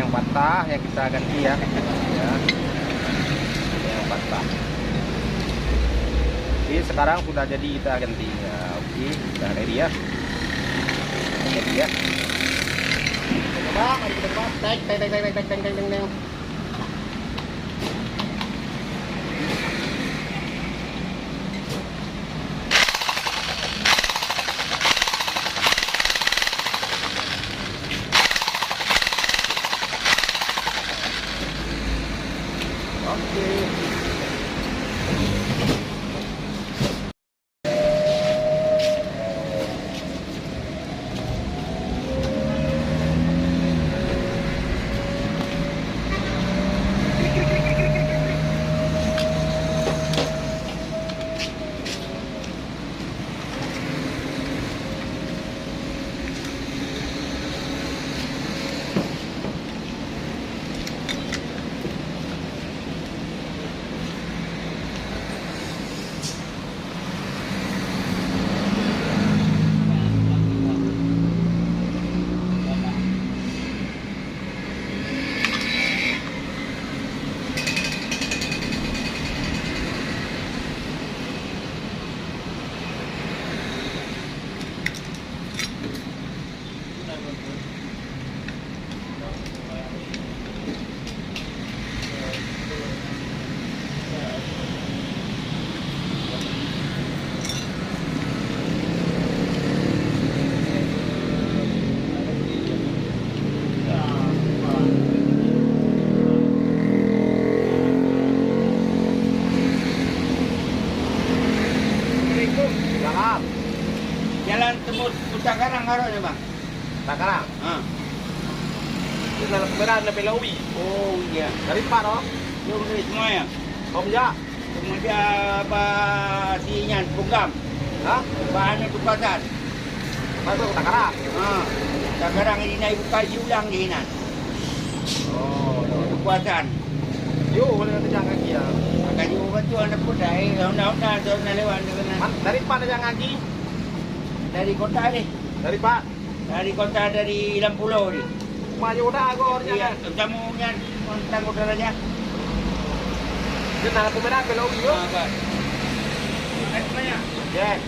yang patah yang kita ganti ya. Ya. Yang patah. Oke, sekarang sudah jadi kita ganti ya. Oke, sudah ready ya. Jadi ya. Coba, mari kita coba. Teng. Oke. Jalan. Jalan tembus Puncak Karang harusnya bang. Sekarang. Ini dalam kebenaran lebih lawi. Oh iya. Dari Pak no? Belum dari semua ya. Om ya. Kemudian apa sinya program. Hah? Bahannya tukasan. Masuk sekarang. Puncak Karang ini naik buka ulang di sini. Oh, Tukasan. yuk boleh nanti jangan lagi ya. Akan juga tu anak muda. Honda tu nak lewat dengan Dari Pak jangan lagi. dari kota ni. Dari Pak. Dari kota dari Lampulau ni. Maju udah agor Iya, jangan. tamunya tentang udaranya. Dia nak kebenaran lebih lawi yuk. Baik. Terima kasih. Yes.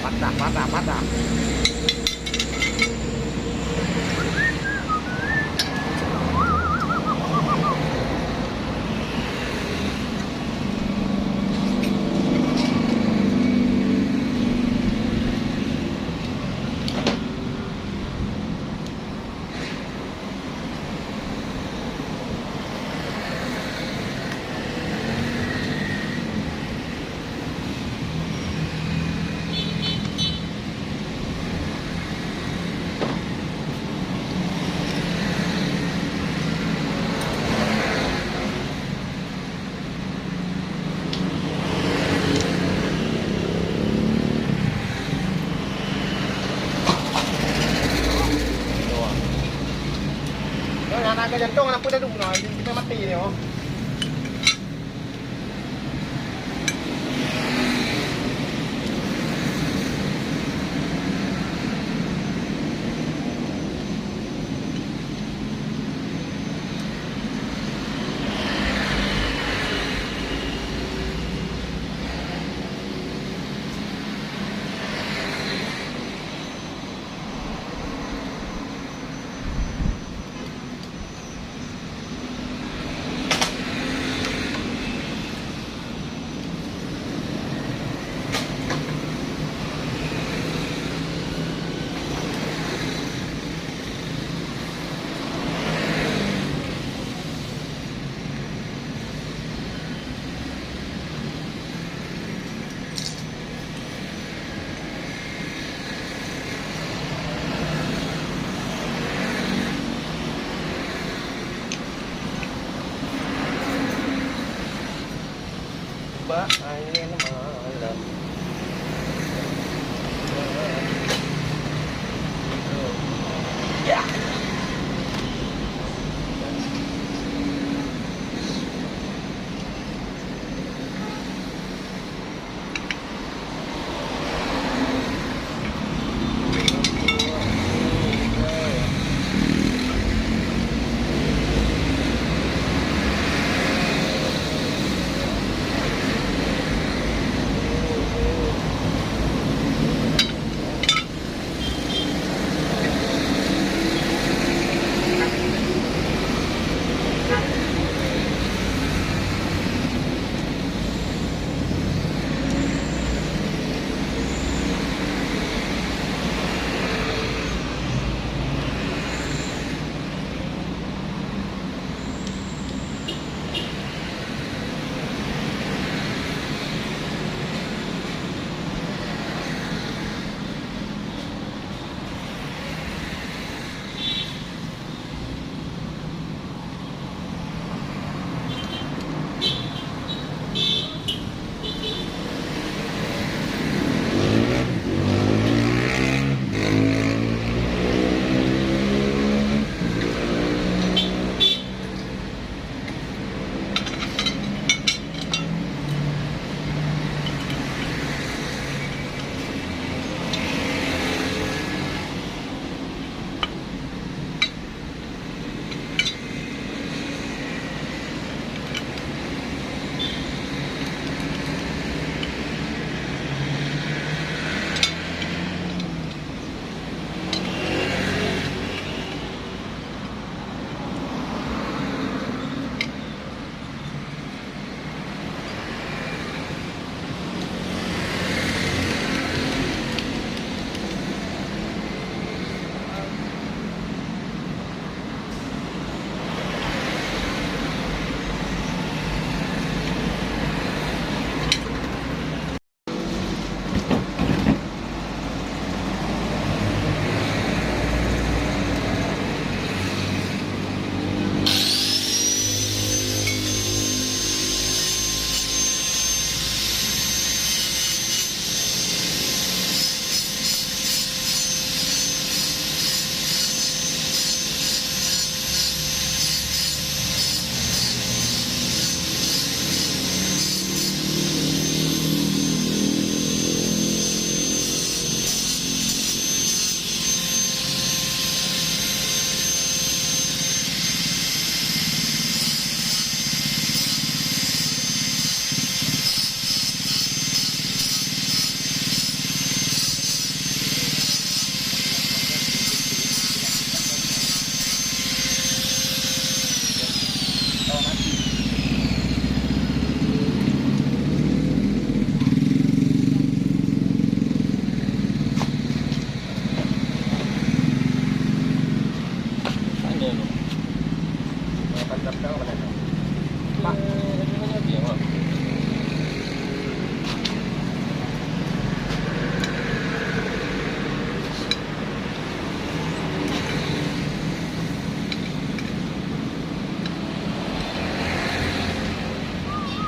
Bắt ra, bắt ra, bắt ra. Nó cái chân trông là cứ đụng nói cái mắt tì này không?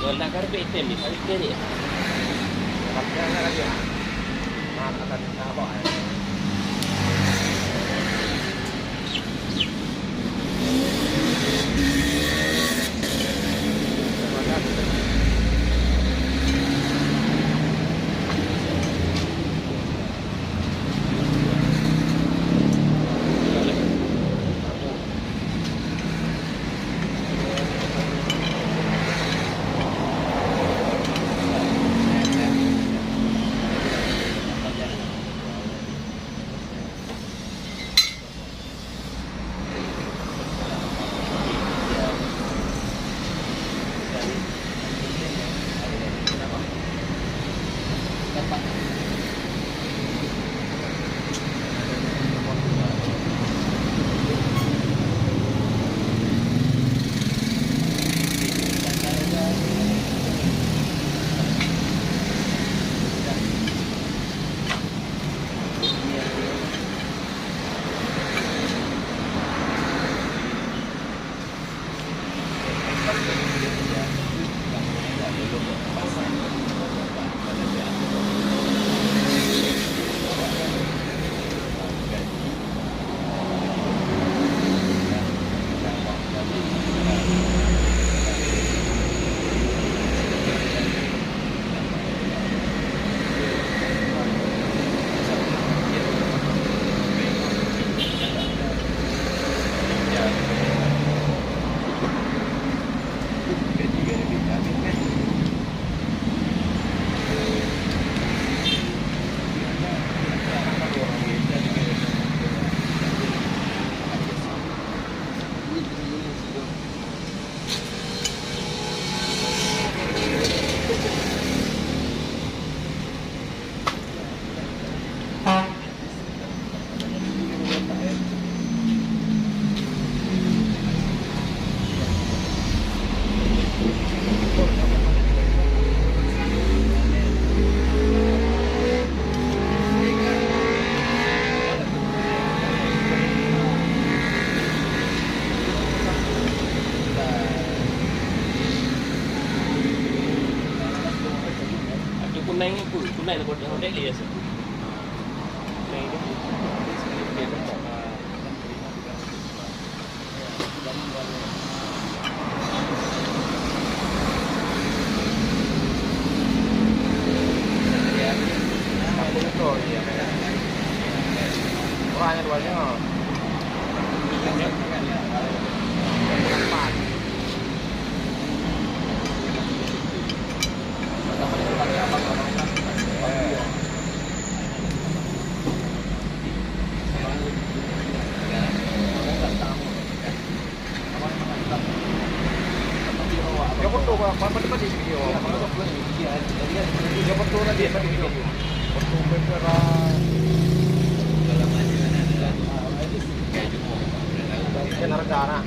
Nak karpet item ni, harga ni. Harganya lagi ya. Nah, akan apa ya? Kunai nak buat hotel dia sah. Orangnya dua nya. Dia foto apa depan di video. Dia foto nanti depan di video. Foto kamera. Kan harga nah.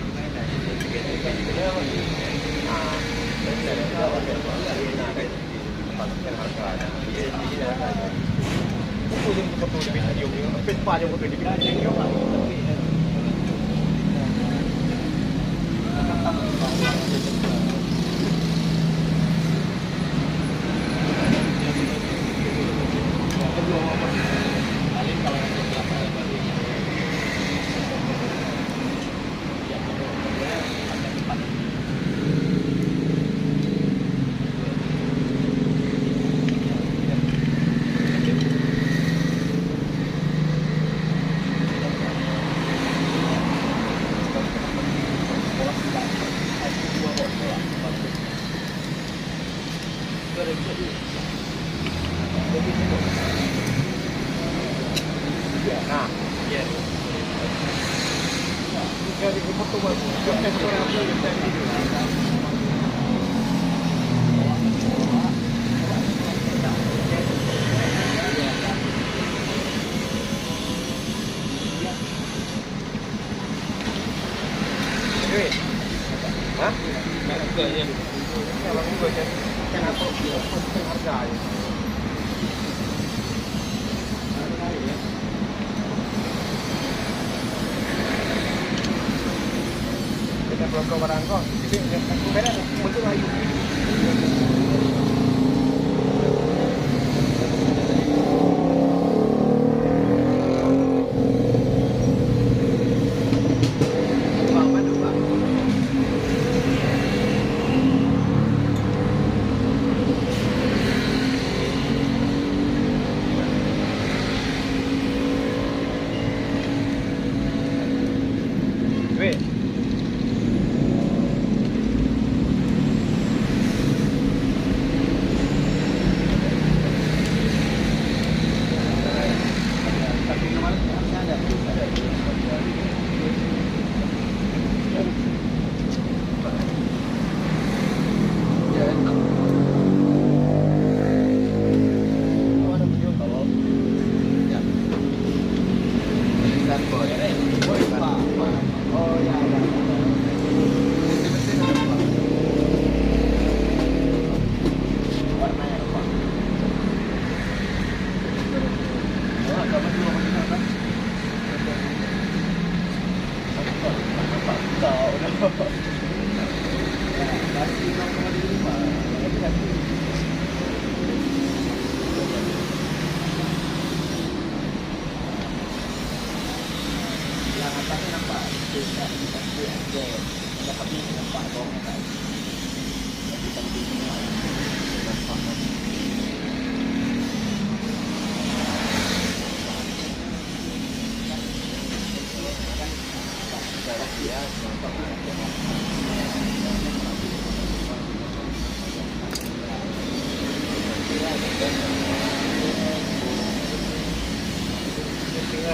Nah, iya. Jadi foto baru. Kita sekarang upload di video. Hah? Harga je. Kalau gua jadi kan apa harga ya. Kita belum barang kok. Jadi aku beda untuk ayu.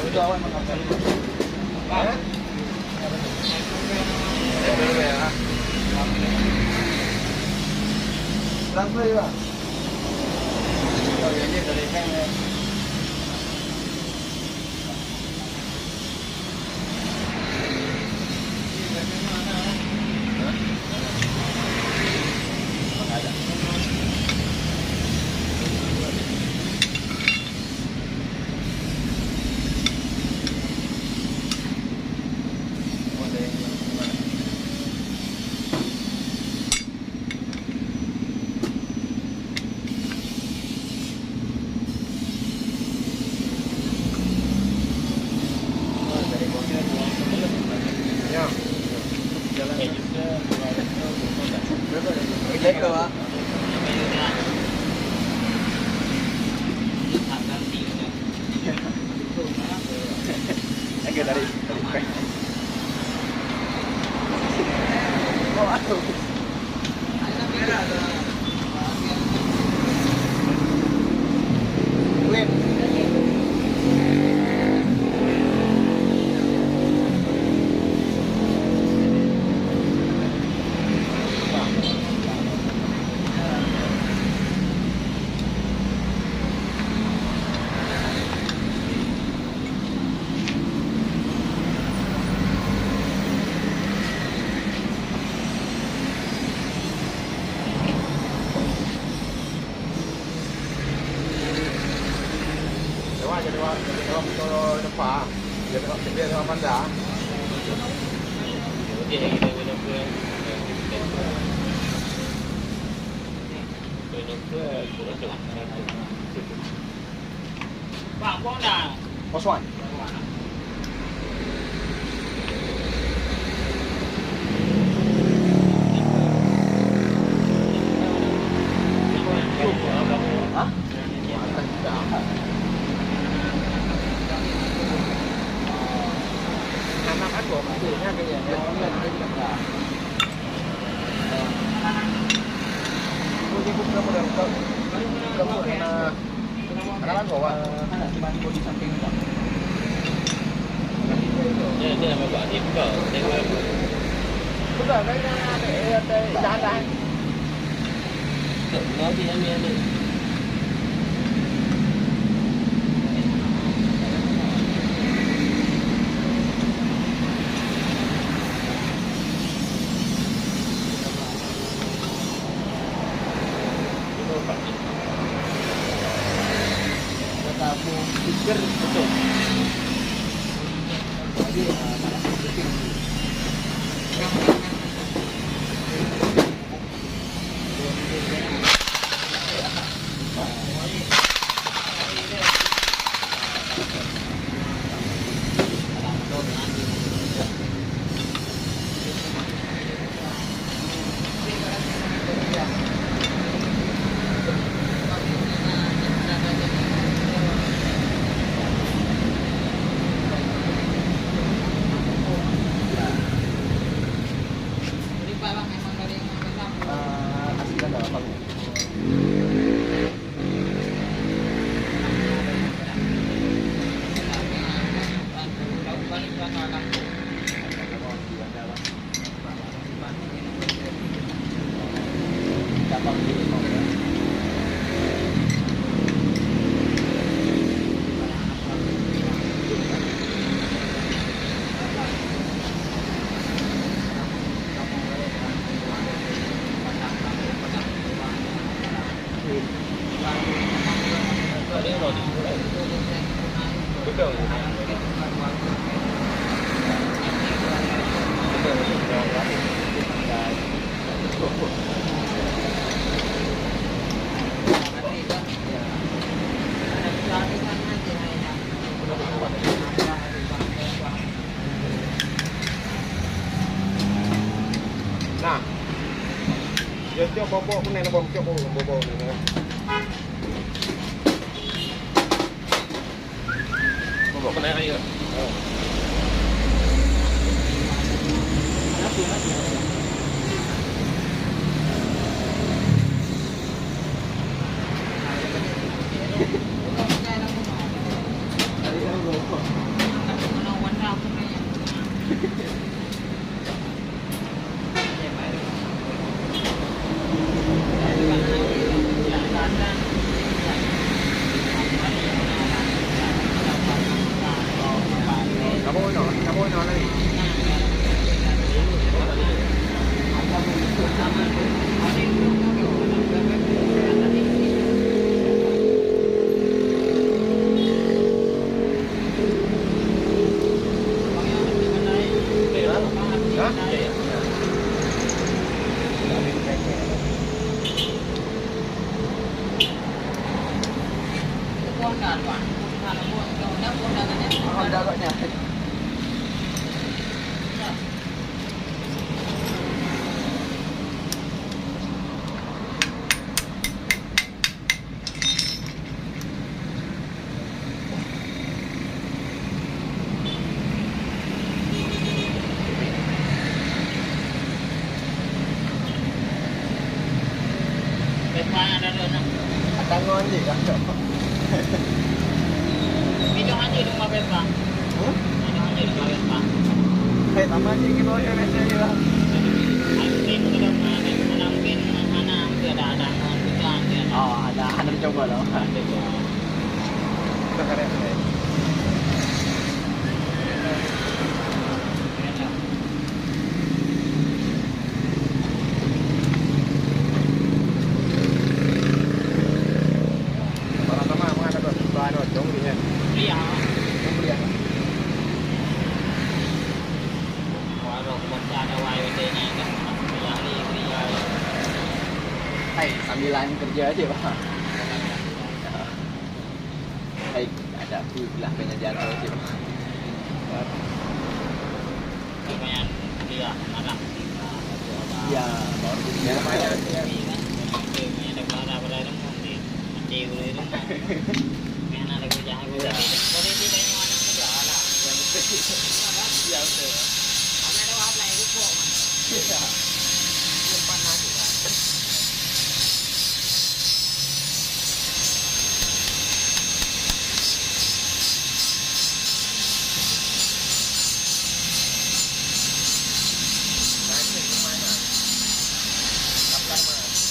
Itu awal mengatakan transfer ya. Oh ya ini dari kan. Jelek tuh, Pak. Agak dari prank. Oh, aduh. Win. Kalau depan, dia sama Panda. Dia kita guna pun. Pak, kau dah. Koswan. Hah? Anak aku maksudnya kayaknya Kenalan bawa. ada cuma di samping itu. Dia nama Pak Adib kau. Sudah, kayaknya ada jalan. Kau dia ambil ni. Kamu pikir betul. Jadi aslinya nggak apa. Dia rodi. Betul. coba bobo pun nih bom coba bobo nih. Bobo kena air. Kamu nol lagi. Ada ngondi kan? Video aja di rumah Vespa. Video aja di rumah Vespa. Hei, taman sih kita aja mesej lah. Mungkin kalau mungkin anak ada hujan dia. Oh, ada coba loh. Kita keren deh. Iya. Beli Warung baca ada WD-nya kan kriya. Hai, sambilan kerja aja, Pak. Hai, ada pula kena jatuh sih, Pak. Lumayan kriya anak. Iya, baru dia banyak. Ini ada pada rumah di mati rumah. Ada kerja aku dah. Boleh tidak yang mana muda lah. Ya betul. Kami ada apa lagi ruko. Iya. Lepas nasi kan. Nasi kemana? Kapan mas?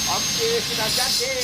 Oke, sudah jadi.